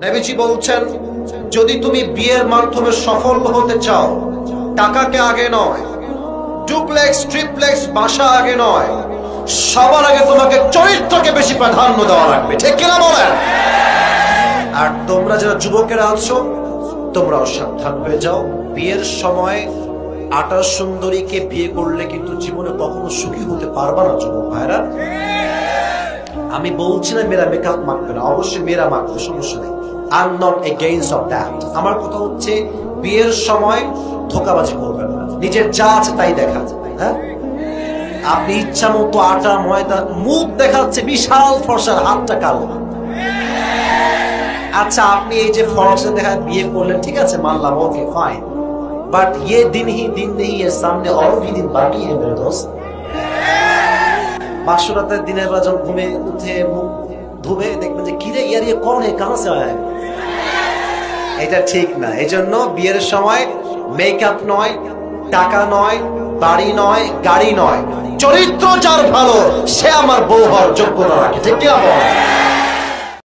নবীজি বলছেন, যদি তুমি বিয়ের মাধ্যমে সফল হতে চাও, টাকাকে আগে নয়, ডুপ্লেক্স ট্রিপ্লেক্স বাসা আগে নয়, সবার আগে তোমাকে চরিত্রকে বেশি প্রাধান্য দেওয়া লাগবে। ঠিক কিনা বলেন? আর তোমরা যারা যুবকেরা আছো, তোমরাও সাবধান হয়ে যাও। বিয়ের সময় আটার সুন্দরীকে বিয়ে করলে কিন্তু জীবনে কখনো সুখী হতে পারবা না যুবক ভাইরা। আমি বলছি না মেয়েরা মেকআপ মাখবে না, অবশ্যই মেয়েরা মাখবে, সমস্যা নেই। I am not against of that. আমার কথা হচ্ছে বিয়ের সময় ধোঁকাবাজি করবেন না, নিজের যা আছে তাই দেখা যায়। হ্যাঁ, আপনি ইচ্ছা মতো আটা ময়দা, মুখ দেখাচ্ছে বিশাল ফর্সার, হাতটা কালো। আচ্ছা, আপনি এই যে ফর্সা দেখা বিয়ে করলেন, ঠিক আছে, মানলাম, ওকে ফাইন, বাট ये दिन ही दिन नहीं है, सामने और भी दिन बाकी है मेरे दोस्त। বাসরাতের দিনের বেলা যখন ঘুমে উঠে মুখ ধুবে দেখবেন যে কিরে ইয়ার ये कौन है, कहां से आया है। এটা ঠিক না। এজন্য বিয়ের সময় মেকআপ নয়, টাকা নয়, বাড়ি নয়, গাড়ি নয়, চরিত্র যার ভালো সে আমার বউ হওয়ার যোগ্যতা রাখে। ঠিক কি না বল?